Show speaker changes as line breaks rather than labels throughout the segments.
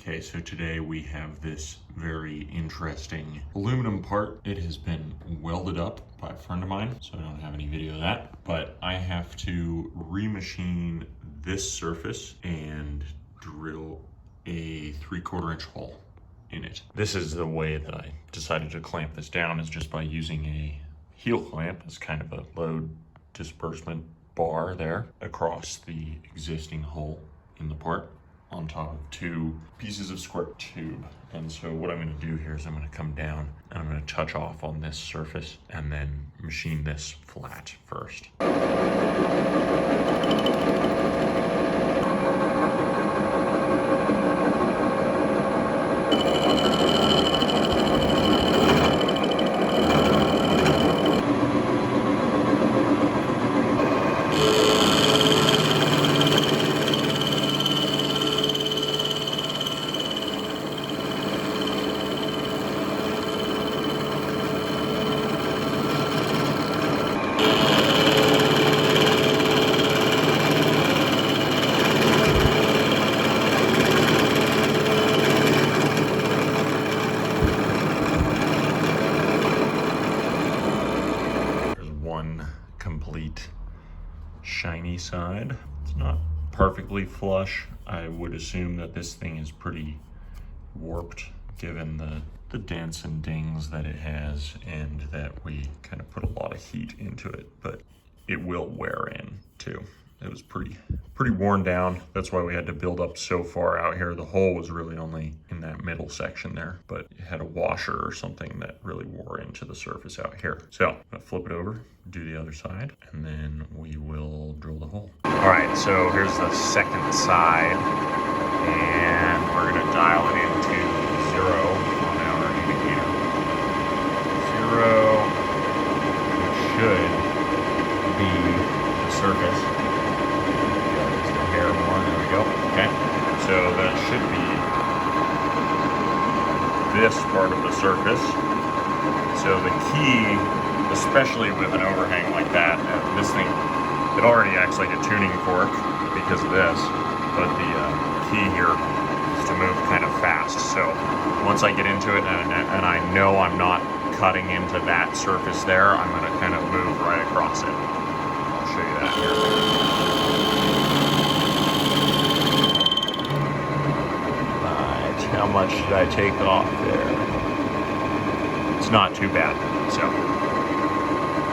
Okay, so today we have this very interesting aluminum part. It has been welded up by a friend of mine, so I don't have any video of that, but I have to remachine this surface and drill a 3/4 inch hole in it. This is the way that I decided to clamp this down, is just by using a heel clamp as kind of a load disbursement bar there across the existing hole in the part on top of 2 pieces of square tube. And so what I'm going to do here is I'm going to come down and I'm going to touch off on this surface and then machine this flat first. Complete shiny side. It's not perfectly flush. I would assume that this thing is pretty warped given the dents and dings that it has, and that we kind of put a lot of heat into it, but it will wear in too. It was pretty worn down. That's why we had to build up so far out here. The hole was really only in that middle section there, but it had a washer or something that really wore into the surface out here. So I'm gonna flip it over, do the other side, and then we will drill the hole. All right, so here's the second side, and we're gonna dial it into 0 on our indicator. 0, which should be the surface. There we go. Okay, so that should be this part of the surface. So the key, especially with an overhang like that, this thing, it already acts like a tuning fork because of this, but the key here is to move kind of fast. So once I get into it and I know I'm not cutting into that surface there, I'm going to kind of move right across it. I'll show you that here. How much did I take off there? It's not too bad, so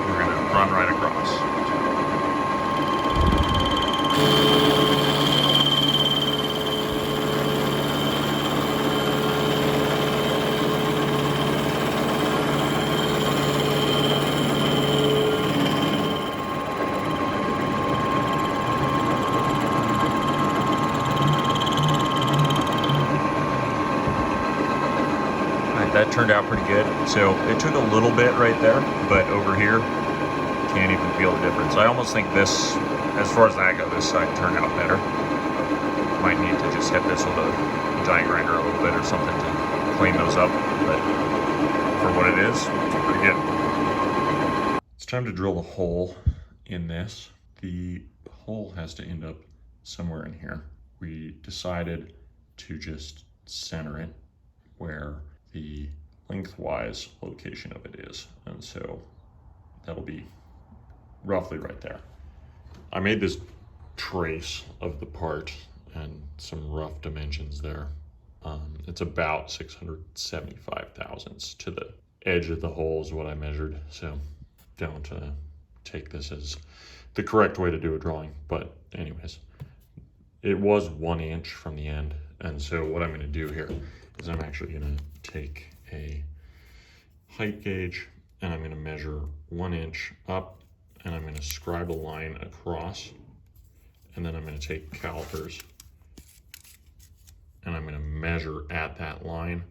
we're gonna run right across. That turned out pretty good. So it took a little bit right there, but over here, can't even feel the difference. I almost think this, as far as that goes, this side turned out better. Might need to just hit this with a giant grinder a little bit or something to clean those up, but for what it is, it's pretty good. It's time to drill the hole in this. The hole has to end up somewhere in here. We decided to just center it where the lengthwise location of it is, and so that'll be roughly right there. I made this trace of the part and some rough dimensions there. It's about 675 thousandths to the edge of the hole is what I measured, so don't take this as the correct way to do a drawing, but anyways, it was 1 inch from the end, and so what I'm going to do here is I'm actually going to take a height gauge and I'm going to measure 1 inch up, and I'm going to scribe a line across, and then I'm going to take calipers and I'm going to measure at that line,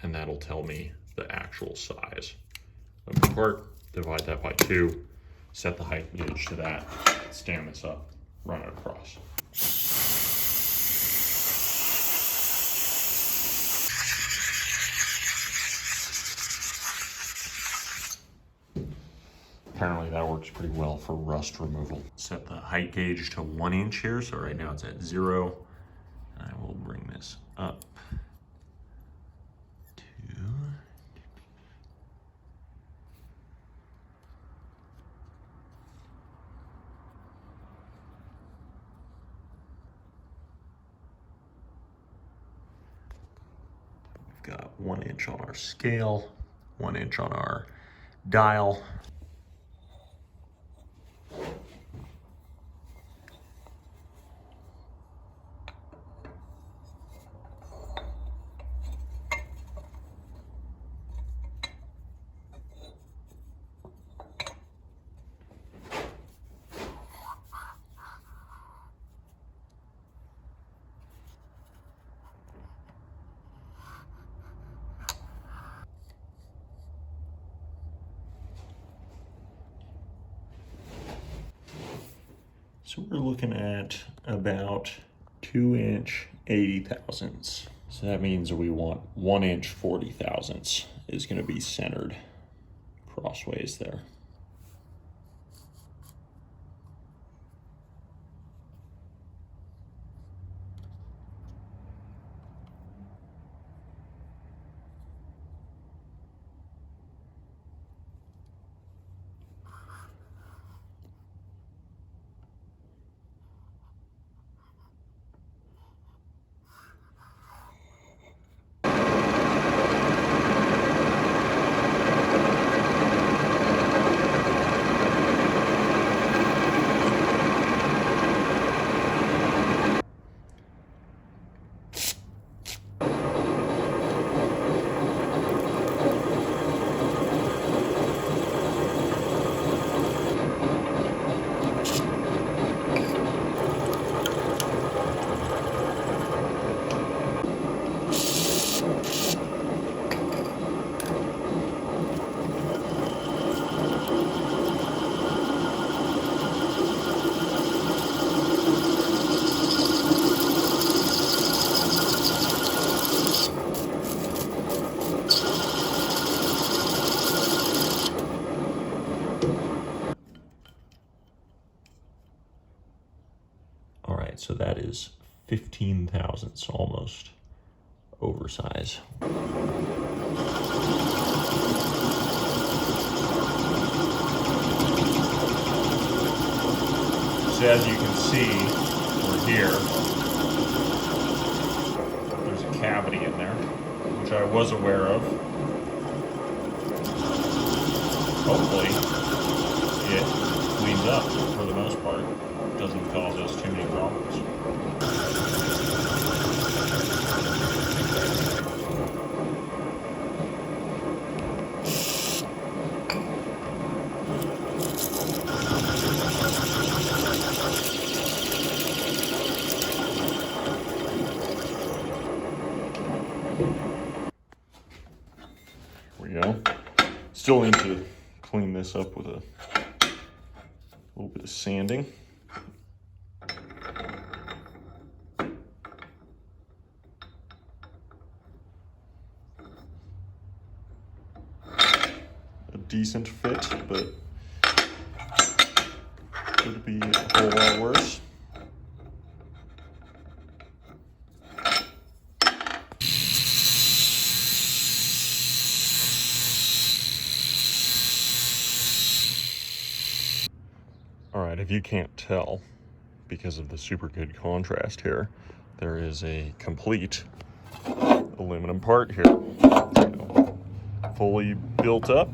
and that'll tell me the actual size of the part. Divide that by 2, set the height gauge to that, stand this up, run it across. Apparently that works pretty well for rust removal. Set the height gauge to 1 inch here, so right now it's at 0. I will bring this up got 1 inch on our scale, 1 inch on our dial. So we're looking at about 2 inch 80 thousandths. So that means we want 1 inch 40 thousandths is going to be centered crossways there. All right, so that is 15 thousandths, almost oversize. So as you can see, we're here. There's a cavity in there, which I was aware of. Hopefully, it cleans up for the most part. Doesn't cause us too many problems. There we go. Still need to clean this up with a little bit of sanding. A decent fit, but could be a whole lot worse. All right, if you can't tell, because of the super good contrast here, there is a complete aluminum part here. Fully built up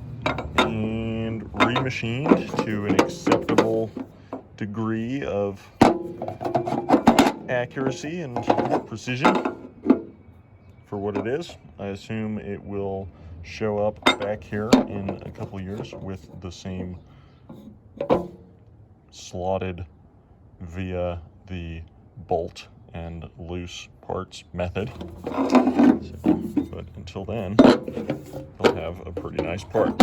and remachined to an acceptable degree of accuracy and precision for what it is. I assume it will show up back here in a couple years with the same slotted via the bolt and loose parts method. So, but until then, they'll have a pretty nice part.